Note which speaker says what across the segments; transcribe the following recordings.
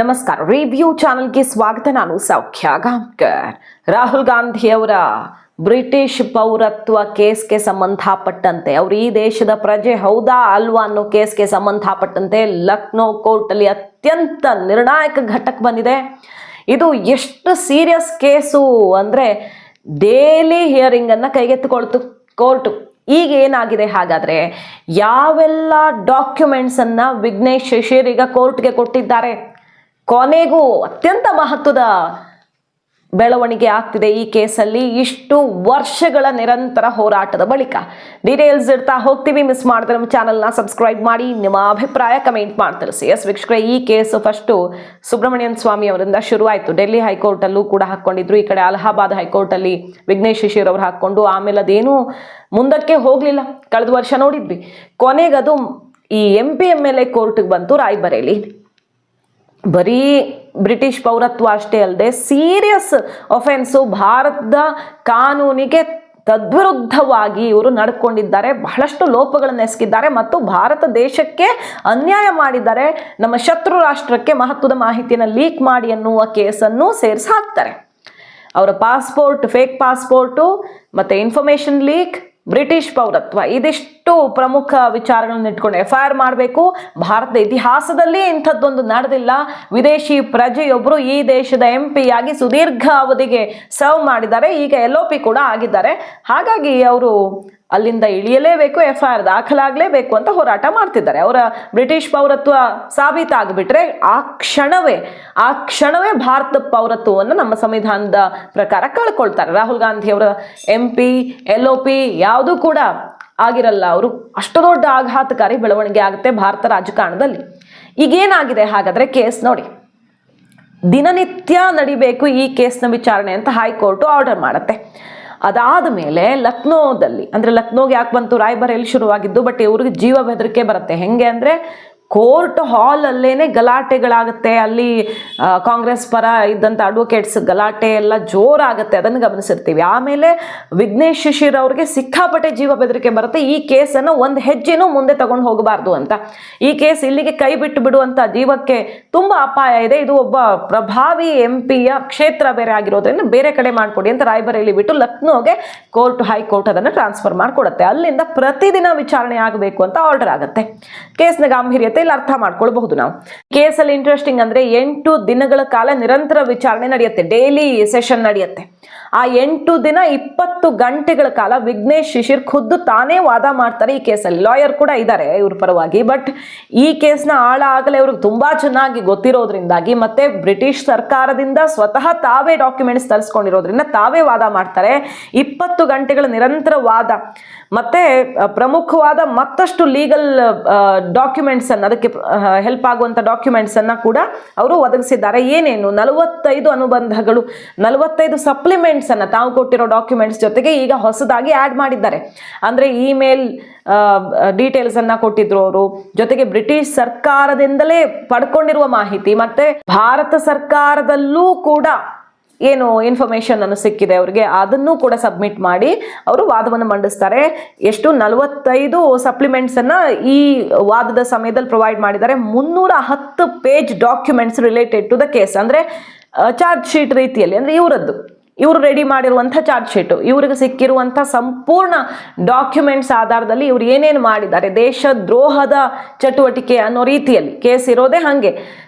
Speaker 1: ನಮಸ್ಕಾರ. ರಿವ್ಯೂ ಚಾನೆಲ್ಗೆ ಸ್ವಾಗತ. ನಾನು ಸೌಖ್ಯ ಗಾಂವ್ಕರ್. ರಾಹುಲ್ ಗಾಂಧಿ ಅವರ ಬ್ರಿಟಿಷ್ ಪೌರತ್ವ ಕೇಸ್ಗೆ ಸಂಬಂಧಪಟ್ಟಂತೆ ಅವರು ಈ ದೇಶದ ಪ್ರಜೆ ಹೌದಾ ಅಲ್ವಾ ಅನ್ನೋ ಕೇಸ್ಗೆ ಸಂಬಂಧಪಟ್ಟಂತೆ ಲಕ್ನೋ ಕೋರ್ಟಲ್ಲಿ ಅತ್ಯಂತ ನಿರ್ಣಾಯಕ ಘಟ್ಟಕ್ಕೆ ಬಂದಿದೆ. ಇದು ಎಷ್ಟು ಸೀರಿಯಸ್ ಕೇಸು ಅಂದರೆ ಡೈಲಿ ಹಿಯರಿಂಗನ್ನು ಕೈಗೆತ್ತಿಕೊಳ್ತು ಕೋರ್ಟು. ಈಗ ಏನಾಗಿದೆ ಹಾಗಾದರೆ, ಯಾವೆಲ್ಲ ಡಾಕ್ಯುಮೆಂಟ್ಸನ್ನು ವಿಘ್ನೇಶ್ ಶಿಶಿರ್ ಈಗ ಕೋರ್ಟ್ಗೆ ಕೊಟ್ಟಿದ್ದಾರೆ. ಕೊನೆಗೂ ಅತ್ಯಂತ ಮಹತ್ವದ ಬೆಳವಣಿಗೆ ಆಗ್ತಿದೆ ಈ ಕೇಸಲ್ಲಿ, ಇಷ್ಟು ವರ್ಷಗಳ ನಿರಂತರ ಹೋರಾಟದ ಬಳಿಕ. ಡೀಟೇಲ್ಸ್ ಇರ್ತಾ ಹೋಗ್ತೀವಿ. ಮಿಸ್ ಮಾಡಿದ್ರೆ ನಮ್ಮ ಚಾನಲ್ನ ಸಬ್ಸ್ಕ್ರೈಬ್ ಮಾಡಿ, ನಿಮ್ಮ ಅಭಿಪ್ರಾಯ ಕಮೆಂಟ್ ಮಾಡಿ ತಿಳಿಸಿ. ಎಸ್ ವೀಕ್ಷಕರೇ, ಈ ಕೇಸು ಫಸ್ಟು ಸುಬ್ರಮಣಿಯನ್ ಸ್ವಾಮಿ ಅವರಿಂದ ಶುರುವಾಯಿತು. ಡೆಲ್ಲಿ ಹೈಕೋರ್ಟಲ್ಲೂ ಕೂಡ ಹಾಕ್ಕೊಂಡಿದ್ರು, ಈ ಕಡೆ ಅಲಹಾಬಾದ್ ಹೈಕೋರ್ಟಲ್ಲಿ ವಿಘ್ನೇಶ್ ಶಿಶಿರ್ ಅವರು ಹಾಕ್ಕೊಂಡು, ಆಮೇಲೆ ಅದೇನು ಮುಂದಕ್ಕೆ ಹೋಗಲಿಲ್ಲ. ಕಳೆದ ವರ್ಷ ನೋಡಿದ್ವಿ. ಕೊನೆಗದು ಈ MLA ಕೋರ್ಟ್ಗೆ ಬಂತು ರಾಯ್ಬರೇಲಿ. ಬರೀ ಬ್ರಿಟಿಷ್ ಪೌರತ್ವ ಅಷ್ಟೇ ಅಲ್ಲದೆ ಸೀರಿಯಸ್ ಒಫೆನ್ಸು, ಭಾರತದ ಕಾನೂನಿಗೆ ತದ್ವಿರುದ್ಧವಾಗಿ ಇವರು ನಡ್ಕೊಂಡಿದ್ದಾರೆ, ಬಹಳಷ್ಟು ಲೋಪಗಳನ್ನು ಎಸಗಿದ್ದಾರೆ ಮತ್ತು ಭಾರತ ದೇಶಕ್ಕೆ ಅನ್ಯಾಯ ಮಾಡಿದ್ದಾರೆ. ನಮ್ಮ ಶತ್ರು ರಾಷ್ಟ್ರಕ್ಕೆ ಮಹತ್ವದ ಮಾಹಿತಿಯನ್ನು ಲೀಕ್ ಮಾಡಿ ಅನ್ನುವ ಕೇಸನ್ನು ಸೇರಿಸಿ ಹಾಕ್ತಾರೆ. ಅವರ ಪಾಸ್ಪೋರ್ಟ್, ಫೇಕ್ ಪಾಸ್ಪೋರ್ಟು ಮತ್ತು ಇನ್ಫಾರ್ಮೇಷನ್ ಲೀಕ್, ಬ್ರಿಟಿಷ್ ಪೌರತ್ವ, ಇದಿಷ್ಟು ಪ್ರಮುಖ ವಿಚಾರಗಳನ್ನು ಇಟ್ಕೊಂಡು FIR ಮಾಡಬೇಕು. ಭಾರತದ ಇತಿಹಾಸದಲ್ಲಿ ಇಂಥದ್ದೊಂದು ನಡೆದಿಲ್ಲ. ವಿದೇಶಿ ಪ್ರಜೆಯೊಬ್ಬರು ಈ ದೇಶದ MP ಆಗಿ ಸುದೀರ್ಘ ಅವಧಿಗೆ ಸರ್ವ್ ಮಾಡಿದ್ದಾರೆ. ಈಗ LOP ಕೂಡ ಆಗಿದ್ದಾರೆ. ಹಾಗಾಗಿ ಅವರು ಅಲ್ಲಿಂದ ಇಳಿಯಲೇಬೇಕು, FIR ದಾಖಲಾಗಲೇಬೇಕು ಅಂತ ಹೋರಾಟ ಮಾಡ್ತಿದ್ದಾರೆ. ಅವರ ಬ್ರಿಟಿಷ್ ಪೌರತ್ವ ಸಾಬೀತಾಗ್ಬಿಟ್ರೆ ಆ ಕ್ಷಣವೇ ಭಾರತದ ಪೌರತ್ವವನ್ನು ನಮ್ಮ ಸಂವಿಧಾನದ ಪ್ರಕಾರ ಕಳ್ಕೊಳ್ತಾರೆ. ರಾಹುಲ್ ಗಾಂಧಿ ಅವರ MP, LOP ಯಾವುದೂ ಕೂಡ ಆಗಿರಲ್ಲ. ಅವರು ಅಷ್ಟು ದೊಡ್ಡ ಆಘಾತಕಾರಿ ಬೆಳವಣಿಗೆ ಆಗುತ್ತೆ ಭಾರತ ರಾಜಕಾರಣದಲ್ಲಿ. ಈಗೇನಾಗಿದೆ ಹಾಗಾದ್ರೆ ಕೇಸ್ ನೋಡಿ. ದಿನನಿತ್ಯ ನಡಿಬೇಕು ಈ ಕೇಸ್ನ ವಿಚಾರಣೆ ಅಂತ ಹೈಕೋರ್ಟು ಆರ್ಡರ್ ಮಾಡುತ್ತೆ. ಅದಾದ ಮೇಲೆ ಲಕ್ನೋದಲ್ಲಿ, ಅಂದರೆ ಲಕ್ನೋಗೆ ಯಾಕೆ ಬಂತು, ರಾಯ್ಬರೇಲಿ ಶುರುವಾಗಿದ್ದು, ಬಟ್ ಇವ್ರಿಗೆ ಜೀವ ಬೆದರಿಕೆ ಬರುತ್ತೆ. ಹೆಂಗೆ ಅಂದರೆ ಕೋರ್ಟ್ ಹಾಲಲ್ಲೇನೆ ಗಲಾಟೆಗಳಾಗುತ್ತೆ. ಅಲ್ಲಿ ಕಾಂಗ್ರೆಸ್ ಪರ ಇದ್ದಂಥ ಅಡ್ವೊಕೇಟ್ಸ್ ಗಲಾಟೆ ಎಲ್ಲ ಜೋರಾಗುತ್ತೆ, ಅದನ್ನು ಗಮನಿಸಿರ್ತೀವಿ. ಆಮೇಲೆ ವಿಘ್ನೇಶ್ ಶಿಶಿರ್ ಅವ್ರಿಗೆ ಸಿಕ್ಕಾಪಟ್ಟೆ ಜೀವ ಬೆದರಿಕೆ ಬರುತ್ತೆ. ಈ ಕೇಸನ್ನು ಒಂದು ಹೆಜ್ಜೆನೂ ಮುಂದೆ ತಗೊಂಡು ಹೋಗಬಾರ್ದು ಅಂತ. ಈ ಕೇಸ್ ಇಲ್ಲಿಗೆ ಕೈ ಬಿಟ್ಟು ಬಿಡುವಂಥ, ಜೀವಕ್ಕೆ ತುಂಬ ಅಪಾಯ ಇದೆ, ಇದು ಒಬ್ಬ ಪ್ರಭಾವಿ MPಯ ಕ್ಷೇತ್ರ ಬೇರೆ ಆಗಿರೋದ್ರಿಂದ ಬೇರೆ ಕಡೆ ಮಾಡಿಕೊಡಿ ಅಂತ ರಾಯ್ಬರೇಲಿ ಬಿಟ್ಟು ಲಕ್ನೋಗೆ ಹೈಕೋರ್ಟ್ ಅದನ್ನು ಟ್ರಾನ್ಸ್ಫರ್ ಮಾಡಿಕೊಡುತ್ತೆ. ಅಲ್ಲಿಂದ ಪ್ರತಿದಿನ ವಿಚಾರಣೆ ಆಗಬೇಕು ಅಂತ ಆರ್ಡರ್ ಆಗುತ್ತೆ. ಕೇಸ್ನ ಗಾಂಭೀರ್ಯತೆ ಇಲ್ಲಿ ಅರ್ಥ ಮಾಡ್ಕೊಳ್ಬಹುದು ನಾವು. ಕೇಸಲ್ಲಿ ಇಂಟ್ರೆಸ್ಟಿಂಗ್ ಅಂದ್ರೆ 8 ದಿನಗಳ ಕಾಲ ನಿರಂತರ ವಿಚಾರಣೆ ನಡೆಯುತ್ತೆ, ಡೈಲಿ ಸೆಷನ್ ನಡೆಯುತ್ತೆ. ಆ 8 ದಿನ 20 ಗಂಟೆಗಳ ಕಾಲ ವಿಘ್ನೇಶ್ ಶಿಶಿರ್ ಖುದ್ದು ತಾನೇ ವಾದ ಮಾಡ್ತಾರೆ ಈ ಕೇಸಲ್ಲಿ. ಲಾಯರ್ ಕೂಡ ಇದ್ದಾರೆ ಇವ್ರ ಪರವಾಗಿ. ಬಟ್ ಈ ಕೇಸ್ನ ಆಳ ಆಗಲೇ ಇವ್ರಿಗೆ ತುಂಬಾ ಚೆನ್ನಾಗಿ ಗೊತ್ತಿರೋದ್ರಿಂದಾಗಿ, ಮತ್ತೆ ಬ್ರಿಟಿಷ್ ಸರ್ಕಾರದಿಂದ ಸ್ವತಃ ತಾವೇ ಡಾಕ್ಯುಮೆಂಟ್ಸ್ ತರಿಸ್ಕೊಂಡಿರೋದ್ರಿಂದ ತಾವೇ ವಾದ ಮಾಡ್ತಾರೆ. 20 ಗಂಟೆಗಳ ನಿರಂತರ ವಾದ, ಮತ್ತೆ ಪ್ರಮುಖವಾದ ಮತ್ತಷ್ಟು ಲೀಗಲ್ ಡಾಕ್ಯುಮೆಂಟ್ಸ್ ಅನ್ನು, ಅದಕ್ಕೆ ಹೆಲ್ಪ್ ಆಗುವಂಥ ಡಾಕ್ಯುಮೆಂಟ್ಸ್ ಅನ್ನ ಕೂಡ ಅವರು ಒದಗಿಸಿದ್ದಾರೆ. ಏನೇನು 45 ಅನುಬಂಧಗಳು, 45 ಸಪ್ಲಿಮೆಂಟ್ಸ್ ಅನ್ನ ತಾವು ಕೊಟ್ಟಿರೋ ಡಾಕ್ಯುಮೆಂಟ್ಸ್ ಜೊತೆಗೆ ಈಗ ಹೊಸದಾಗಿ ಆ್ಯಡ್ ಮಾಡಿದ್ದಾರೆ. ಅಂದರೆ ಇಮೇಲ್ ಡೀಟೇಲ್ಸ್ ಅನ್ನ ಕೊಟ್ಟಿದ್ರು ಅವರು, ಜೊತೆಗೆ ಬ್ರಿಟಿಷ್ ಸರ್ಕಾರದಿಂದಲೇ ಪಡ್ಕೊಂಡಿರುವ ಮಾಹಿತಿ, ಮತ್ತೆ ಭಾರತ ಸರ್ಕಾರದಲ್ಲೂ ಕೂಡ ಏನು ಇನ್ಫಾರ್ಮೇಶನ್ ಅನ್ನು ಸಿಕ್ಕಿದೆ ಅವರಿಗೆ, ಅದನ್ನು ಕೂಡ ಸಬ್ಮಿಟ್ ಮಾಡಿ ಅವರು ವಾದವನ್ನು ಮಂಡಿಸ್ತಾರೆ. ಎಷ್ಟು 45 ಸಪ್ಲಿಮೆಂಟ್ಸ್ ಅನ್ನ ಈ ವಾದದ ಸಮಯದಲ್ಲಿ ಪ್ರೊವೈಡ್ ಮಾಡಿದ್ದಾರೆ. 310 page documents related to the case, ಅಂದ್ರೆ ಚಾರ್ಜ್ ಶೀಟ್ ರೀತಿಯಲ್ಲಿ, ಅಂದ್ರೆ ಇವರು ರೆಡಿ ಮಾಡಿರುವಂಥ ಚಾರ್ಜ್ ಶೀಟು, ಇವ್ರಿಗೆ ಸಿಕ್ಕಿರುವಂಥ ಸಂಪೂರ್ಣ ಡಾಕ್ಯುಮೆಂಟ್ಸ್ ಆಧಾರದಲ್ಲಿ ಇವ್ರು ಏನೇನು ಮಾಡಿದ್ದಾರೆ, ದೇಶ ದ್ರೋಹದ ಚಟುವಟಿಕೆ ಅನ್ನೋ ರೀತಿಯಲ್ಲಿ ಕೇಸ್ ಇರೋದೇ ಹಾಗೆ.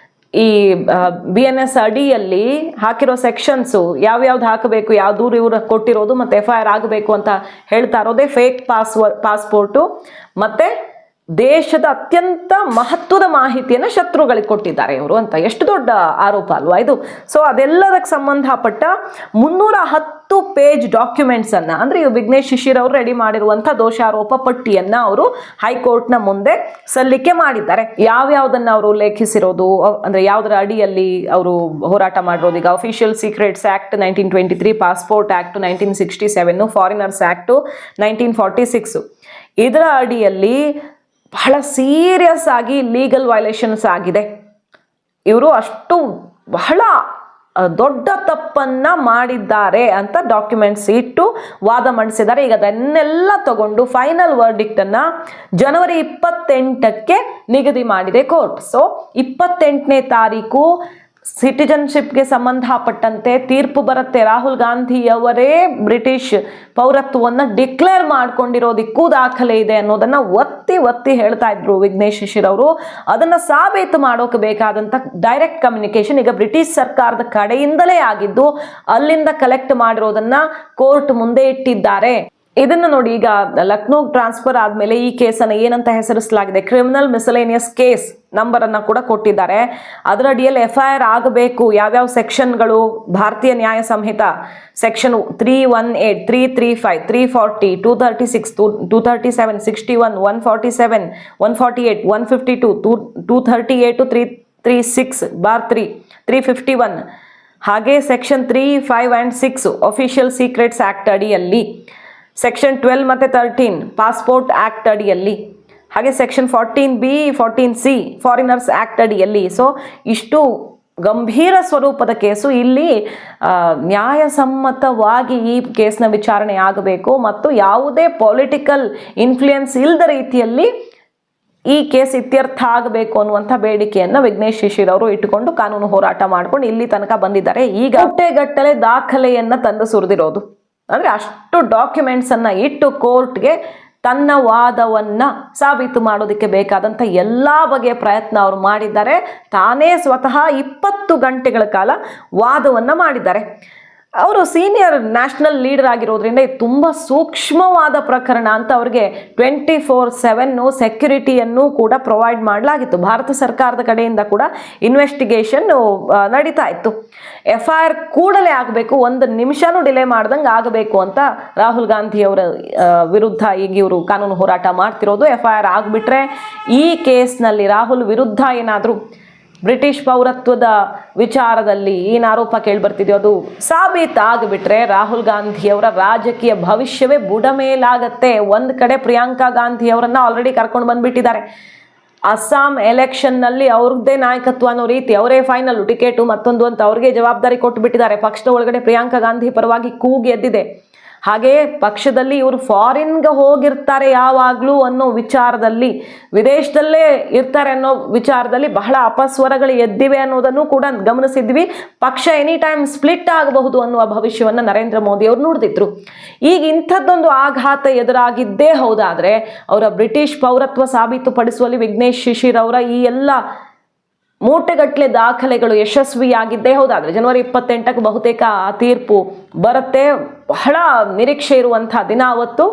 Speaker 1: ಈ BNS ಅಡಿಯಲ್ಲಿ ಹಾಕಿರೋ ಸೆಕ್ಷನ್ಸು ಯಾವ್ಯಾವ್ದು ಹಾಕಬೇಕು, ಯಾವ ದೂರ ಇವರು ಕೊಟ್ಟಿರೋದು, ಮತ್ತು FIR ಆಗಬೇಕು ಅಂತ ಹೇಳ್ತಾ ಇರೋದೇ ಫೇಕ್ ಪಾಸ್ಪೋರ್ಟು, ಮತ್ತು ದೇಶದ ಅತ್ಯಂಟ್ ಮಹತ್ವದ ಮಾಹಿತಿಯನ್ನು ಶತ್ರುಗಳಿಗೆ ಕೊಟ್ಟಿದ್ದಾರೆ ಇವರು ಅಂತ. ಎಷ್ಟು ದೊಡ್ಡ ಆರೋಪ ಅಲ್ವಾ ಇದು. ಸೊ ಅದೆಲ್ಲದಕ್ಕೆ ಸಂಬಂಧಪಟ್ಟ 310 ಪೇಜ್ ಡಾಕ್ಯುಮೆಂಟ್ಸ್ ಅನ್ನ, ಅಂದ್ರೆ ವಿಘ್ನೇಶ್ ಶಿಶಿರ್ ಅವರು ರೆಡಿ ಮಾಡಿರುವಂತಹ ದೋಷಾರೋಪ ಪಟ್ಟಿಯನ್ನ ಅವರು ಹೈಕೋರ್ಟ್ನ ಮುಂದೆ ಸಲ್ಲಿಕೆ ಮಾಡಿದ್ದಾರೆ. ಯಾವ್ಯಾವುದನ್ನ ಅವರು ಉಲ್ಲೇಖಿಸಿರೋದು, ಅಂದ್ರೆ ಯಾವುದರ ಅಡಿಯಲ್ಲಿ ಅವರು ಹೋರಾಟ ಮಾಡಿರೋದು, ಈಗ official secrets act 1923, passport act 1967, foreigners act 1946, ಇದರ ಅಡಿಯಲ್ಲಿ ಬಹಳ ಸೀರಿಯಸ್ ಆಗಿ ಲೀಗಲ್ ವೈಲೇಷನ್ಸ್ ಆಗಿದೆ. ಇವರು ಅಷ್ಟು ಬಹಳ ದೊಡ್ಡ ತಪ್ಪನ್ನ ಮಾಡಿದ್ದಾರೆ ಅಂತ ಡಾಕ್ಯುಮೆಂಟ್ಸ್ ಇಟ್ಟು ವಾದ ಮಂಡಿಸಿದ್ದಾರೆ. ಈಗ ಅದನ್ನೆಲ್ಲ ತಗೊಂಡು ಫೈನಲ್ ವರ್ಡಿಕ್ಟ್ ಅನ್ನ ಜನವರಿ 28ಕ್ಕೆ ನಿಗದಿ ಮಾಡಿದೆ ಕೋರ್ಟ್. ಸೊ 28ನೇ ತಾರೀಕು ಸಿಟಿಜನ್ಶಿಪ್ಗೆ ಸಂಬಂಧಪಟ್ಟಂತೆ ತೀರ್ಪು ಬರುತ್ತೆ. ರಾಹುಲ್ ಗಾಂಧಿಯವರೇ ಬ್ರಿಟಿಷ್ ಪೌರತ್ವವನ್ನು ಡಿಕ್ಲೇರ್ ಮಾಡ್ಕೊಂಡಿರೋದಕ್ಕೂ ದಾಖಲೆ ಇದೆ ಅನ್ನೋದನ್ನ ಒತ್ತಿ ಹೇಳ್ತಾ ಇದ್ರು ವಿಘ್ನೇಶ್ ಶಿಶಿರ್ ಅವರು. ಅದನ್ನ ಸಾಬೀತು ಮಾಡೋಕೆ ಬೇಕಾದಂತ ಡೈರೆಕ್ಟ್ ಕಮ್ಯುನಿಕೇಶನ್ ಈಗ ಬ್ರಿಟಿಷ್ ಸರ್ಕಾರದ ಕಡೆಯಿಂದಲೇ ಆಗಿದ್ದು, ಅಲ್ಲಿಂದ ಕಲೆಕ್ಟ್ ಮಾಡಿರೋದನ್ನ ಕೋರ್ಟ್ ಮುಂದೆ ಇಟ್ಟಿದ್ದಾರೆ. ಇದನ್ನ ನೋಡಿ, ಈಗ ಲಕ್ನೋ ಟ್ರಾನ್ಸ್ಫರ್ ಆದ್ಮೇಲೆ ಈ ಕೇಸನ್ನು ಏನಂತ ಹೆಸರಿಸಲಾಗಿದೆ, ಕ್ರಿಮಿನಲ್ ಮಿಸಲೇನಿಯಸ್ ಕೇಸ್ ನಂಬರ್ ಅನ್ನ ಕೂಡ ಕೊಟ್ಟಿದ್ದಾರೆ. ಅದರಡಿಯಲ್ಲಿ FIR ಆಗಬೇಕು. ಯಾವ್ಯಾವ ಸೆಕ್ಷನ್ಗಳು, ಭಾರತೀಯ ನ್ಯಾಯ ಸಂಹಿತ ಸೆಕ್ಷನ್ 318, 335, 340, 236, 237, 61, 147, 148, 152, 238, 336/3, 351, ಹಾಗೆ section 3, 5 and 6 official secrets act ಅಡಿಯಲ್ಲಿ, ಸೆಕ್ಷನ್ 12 ಮತ್ತು 13 ಪಾಸ್ಪೋರ್ಟ್ ಆಕ್ಟ್ ಅಡಿಯಲ್ಲಿ, ಹಾಗೆ section 14B, 14C foreigners act ಅಡಿಯಲ್ಲಿ. ಸೊ ಇಷ್ಟು ಗಂಭೀರ ಸ್ವರೂಪದ ಕೇಸು. ಇಲ್ಲಿ ನ್ಯಾಯಸಮ್ಮತವಾಗಿ ಈ ಕೇಸ್ನ ವಿಚಾರಣೆ ಆಗಬೇಕು ಮತ್ತು ಯಾವುದೇ ಪೊಲಿಟಿಕಲ್ ಇನ್ಫ್ಲೂಯೆನ್ಸ್ ಇಲ್ಲದ ರೀತಿಯಲ್ಲಿ ಈ ಕೇಸ್ ಇತ್ಯರ್ಥ ಆಗಬೇಕು ಅನ್ನುವಂಥ ಬೇಡಿಕೆಯನ್ನು ವಿಘ್ನೇಶ್ ಶಿಶಿರ್ ಅವರು ಇಟ್ಟುಕೊಂಡು ಕಾನೂನು ಹೋರಾಟ ಮಾಡ್ಕೊಂಡು ಇಲ್ಲಿ ತನಕ ಬಂದಿದ್ದಾರೆ. ಈಗ ಗಟ್ಟಲೆ ದಾಖಲೆಯನ್ನ ತಂದು ಸುರಿದಿರೋದು, ಅಂದ್ರೆ ಅಷ್ಟು ಡಾಕ್ಯುಮೆಂಟ್ಸ್ ಅನ್ನ ಇಟ್ಟು ಕೋರ್ಟ್ಗೆ ತನ್ನ ವಾದವನ್ನ ಸಾಬೀತು ಮಾಡೋದಕ್ಕೆ ಬೇಕಾದಂಥ ಎಲ್ಲ ಬಗೆಯ ಪ್ರಯತ್ನ ಅವರು ಮಾಡಿದ್ದಾರೆ. ತಾನೇ ಸ್ವತಃ 20 ಗಂಟೆಗಳ ಕಾಲ ವಾದವನ್ನ ಮಾಡಿದ್ದಾರೆ. ಅವರು ಸೀನಿಯರ್ ನ್ಯಾಷನಲ್ ಲೀಡರ್ ಆಗಿರೋದ್ರಿಂದ ಇದು ತುಂಬ ಸೂಕ್ಷ್ಮವಾದ ಪ್ರಕರಣ ಅಂತ ಅವ್ರಿಗೆ 24/7 ಸೆಕ್ಯುರಿಟಿಯನ್ನು ಕೂಡ ಪ್ರೊವೈಡ್ ಮಾಡಲಾಗಿತ್ತು. ಭಾರತ ಸರ್ಕಾರದ ಕಡೆಯಿಂದ ಕೂಡ ಇನ್ವೆಸ್ಟಿಗೇಷನ್ ನಡೀತಾ ಇತ್ತು. FIR ಕೂಡಲೇ ಆಗಬೇಕು, 1 ನಿಮಿಷನೂ ಡಿಲೇ ಮಾಡ್ದಂಗೆ ಆಗಬೇಕು ಅಂತ ರಾಹುಲ್ ಗಾಂಧಿಯವರ ವಿರುದ್ಧ ಈಗ ಇವರು ಕಾನೂನು ಹೋರಾಟ ಮಾಡ್ತಿರೋದು. FIR ಆಗಿಬಿಟ್ರೆ ಈ ಕೇಸ್ನಲ್ಲಿ ರಾಹುಲ್ ವಿರುದ್ಧ ಏನಾದರೂ ಬ್ರಿಟಿಷ್ ಪೌರತ್ವದ ವಿಚಾರದಲ್ಲಿ ಏನು ಆರೋಪ ಕೇಳಿಬರ್ತಿದೆಯೋ ಅದು ಸಾಬೀತಾಗಿಬಿಟ್ರೆ ರಾಹುಲ್ ಗಾಂಧಿಯವರ ರಾಜಕೀಯ ಭವಿಷ್ಯವೇ ಬುಡಮೇಲಾಗತ್ತೆ. ಒಂದು ಕಡೆ ಪ್ರಿಯಾಂಕಾ ಗಾಂಧಿಯವರನ್ನ ಆಲ್ರೆಡಿ ಕರ್ಕೊಂಡು ಬಂದ್ಬಿಟ್ಟಿದ್ದಾರೆ. ಅಸ್ಸಾಂ ಎಲೆಕ್ಷನ್ನಲ್ಲಿ ಅವ್ರದ್ದೇ ನಾಯಕತ್ವ ಅನ್ನೋ ರೀತಿ ಅವರೇ ಫೈನಲ್ ಟಿಕೆಟು ಮತ್ತೊಂದು ಅಂತ ಅವ್ರಿಗೆ ಜವಾಬ್ದಾರಿ ಕೊಟ್ಟು ಬಿಟ್ಟಿದ್ದಾರೆ. ಪಕ್ಷದ ಒಳಗಡೆ ಪ್ರಿಯಾಂಕಾ ಗಾಂಧಿ ಪರವಾಗಿ ಕೂಗಿ ಎದ್ದಿದೆ. ಹಾಗೆ ಪಕ್ಷದಲ್ಲಿ ಇವರು ಫಾರಿನ್ಗೆ ಹೋಗಿರ್ತಾರೆ ಯಾವಾಗಲೂ ಅನ್ನೋ ವಿಚಾರದಲ್ಲಿ, ವಿದೇಶದಲ್ಲೇ ಇರ್ತಾರೆ ಅನ್ನೋ ವಿಚಾರದಲ್ಲಿ ಬಹಳ ಅಪಸ್ವರಗಳು ಎದ್ದಿವೆ ಅನ್ನೋದನ್ನು ಕೂಡ ಗಮನಿಸಿದ್ವಿ. ಪಕ್ಷ ಎನಿ ಟೈಮ್ ಸ್ಪ್ಲಿಟ್ ಆಗಬಹುದು ಅನ್ನುವ ಭವಿಷ್ಯವನ್ನು ನರೇಂದ್ರ ಮೋದಿ ಅವರು ನುಡಿದಿದ್ರು. ಈಗ ಇಂಥದ್ದೊಂದು ಆಘಾತ ಎದುರಾಗಿದ್ದೇ ಹೌದಾದ್ರೆ ಅವರ ಬ್ರಿಟಿಷ್ ಪೌರತ್ವ ಸಾಬೀತುಪಡಿಸುವಲ್ಲಿ ವಿಘ್ನೇಶ್ ಶಿಶಿರ್ ಅವರ ಈ ಎಲ್ಲ ಮೂಟೆಗಟ್ಟಲೆ ದಾಖಲೆಗಳು ಯಶಸ್ವಿಯಾಗಿದ್ದೇ ಹೌದಾದ್ರೆ ಜನವರಿ 28ಕ್ಕೆ ಬಹುತೇಕ ಆ ತೀರ್ಪು ಬರುತ್ತೆ. ಬಹಳ ನಿರೀಕ್ಷೆ ಇರುವಂಥ ದಿನ ಅವತ್ತು.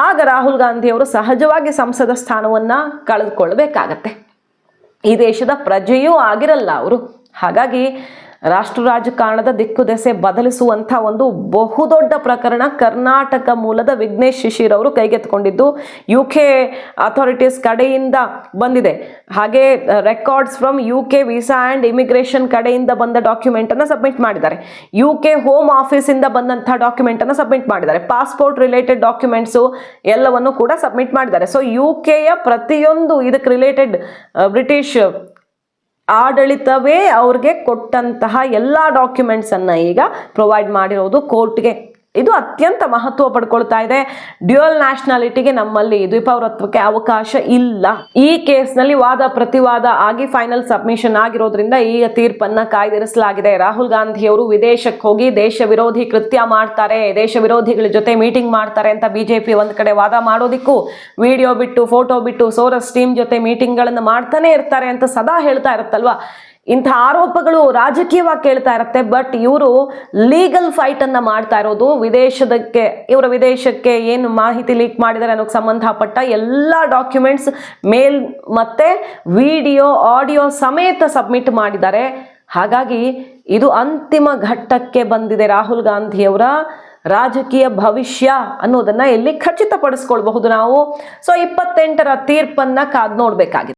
Speaker 1: ಆಗ ರಾಹುಲ್ ಗಾಂಧಿಯವರು ಸಹಜವಾಗಿ ಸಂಸದ ಸ್ಥಾನವನ್ನು ಕಳೆದುಕೊಳ್ಬೇಕಾಗತ್ತೆ. ಈ ದೇಶದ ಪ್ರಜೆಯೂ ಆಗಿರಲ್ಲ ಅವರು. ಹಾಗಾಗಿ ರಾಷ್ಟ್ರ ರಾಜಕಾರಣದ ದಿಕ್ಕು ದೆಸೆ ಬದಲಿಸುವಂಥ ಒಂದು ಬಹುದೊಡ್ಡ ಪ್ರಕರಣ ಕರ್ನಾಟಕ ಮೂಲದ ವಿಘ್ನೇಶ್ ಶಿಶಿರ್ ಅವರು ಕೈಗೆತ್ತಿಕೊಂಡಿದ್ದು UK ಅಥಾರಿಟೀಸ್ ಕಡೆಯಿಂದ ಬಂದಿದೆ. ಹಾಗೆ records from UK visa and immigration ಕಡೆಯಿಂದ ಬಂದ ಡಾಕ್ಯುಮೆಂಟನ್ನು ಸಬ್ಮಿಟ್ ಮಾಡಿದ್ದಾರೆ. UK ಹೋಮ್ ಆಫೀಸಿಂದ ಬಂದಂಥ ಡಾಕ್ಯುಮೆಂಟನ್ನು ಸಬ್ಮಿಟ್ ಮಾಡಿದ್ದಾರೆ. ಪಾಸ್ಪೋರ್ಟ್ ರಿಲೇಟೆಡ್ ಡಾಕ್ಯುಮೆಂಟ್ಸು ಎಲ್ಲವನ್ನು ಕೂಡ ಸಬ್ಮಿಟ್ ಮಾಡಿದ್ದಾರೆ. ಸೊ UKಯ ಪ್ರತಿಯೊಂದು ಇದಕ್ಕೆ ರಿಲೇಟೆಡ್ ಬ್ರಿಟಿಷ್ ಆಡಳಿತವೇ ಅವ್ರಿಗೆ ಕೊಟ್ಟಂತಹ ಎಲ್ಲ ಡಾಕ್ಯುಮೆಂಟ್ಸನ್ನು ಈಗ ಪ್ರೊವೈಡ್ ಮಾಡಿರೋದು ಕೋರ್ಟ್ಗೆ. ಇದು ಅತ್ಯಂತ ಮಹತ್ವ ಪಡ್ಕೊಳ್ತಾ ಇದೆ. ಡ್ಯುಯಲ್ ನ್ಯಾಷನಾಲಿಟಿಗೆ ನಮ್ಮಲ್ಲಿ ದ್ವಿಪೌರತ್ವಕ್ಕೆ ಅವಕಾಶ ಇಲ್ಲ. ಈ ಕೇಸ್ನಲ್ಲಿ ವಾದ ಪ್ರತಿವಾದ ಆಗಿ ಫೈನಲ್ ಸಬ್ಮಿಷನ್ ಆಗಿರೋದ್ರಿಂದ ಈಗ ತೀರ್ಪನ್ನ ಕಾಯ್ದಿರಿಸಲಾಗಿದೆ. ರಾಹುಲ್ ಗಾಂಧಿಯವರು ವಿದೇಶಕ್ಕೆ ಹೋಗಿ ದೇಶ ವಿರೋಧಿ ಕೃತ್ಯ ಮಾಡ್ತಾರೆ, ದೇಶ ವಿರೋಧಿಗಳ ಜೊತೆ ಮೀಟಿಂಗ್ ಮಾಡ್ತಾರೆ ಅಂತ ಬಿಜೆಪಿ ಒಂದ್ ಕಡೆ ವಾದ ಮಾಡೋದಿಕ್ಕೂ ವಿಡಿಯೋ ಬಿಟ್ಟು ಫೋಟೋ ಬಿಟ್ಟು ಸೋರಸ್ ಟೀಮ್ ಜೊತೆ ಮೀಟಿಂಗ್ಗಳನ್ನು ಮಾಡ್ತಾನೆ ಇರ್ತಾರೆ ಅಂತ ಸದಾ ಹೇಳ್ತಾ ಇರುತ್ತಲ್ವಾ. ಇಂಥ ಆರೋಪಗಳು ರಾಜಕೀಯವಾಗಿ ಕೇಳ್ತಾ ಇರುತ್ತೆ. ಬಟ್ ಇವರು ಲೀಗಲ್ ಫೈಟ್ ಅನ್ನ ಮಾಡ್ತಾ ಇರೋದು ಇವರ ವಿದೇಶಕ್ಕೆ ಏನು ಮಾಹಿತಿ ಲೀಕ್ ಮಾಡಿದ್ದಾರೆ ಅನ್ನೋಕ್ಕೆ ಸಂಬಂಧಪಟ್ಟ ಎಲ್ಲ ಡಾಕ್ಯುಮೆಂಟ್ಸ್ ಮೇಲ್ ಮತ್ತೆ ವಿಡಿಯೋ ಆಡಿಯೋ ಸಮೇತ ಸಬ್ಮಿಟ್ ಮಾಡಿದ್ದಾರೆ. ಹಾಗಾಗಿ ಇದು ಅಂತಿಮ ಘಟ್ಟಕ್ಕೆ ಬಂದಿದೆ. ರಾಹುಲ್ ಗಾಂಧಿಯವರ ರಾಜಕೀಯ ಭವಿಷ್ಯ ಅನ್ನೋದನ್ನ ಇಲ್ಲಿ ಖಚಿತಪಡಿಸ್ಕೊಳ್ಬಹುದು ನಾವು. ಸೊ 28ರ ತೀರ್ಪನ್ನ ಕಾದ್ ನೋಡ್ಬೇಕಾಗಿದೆ.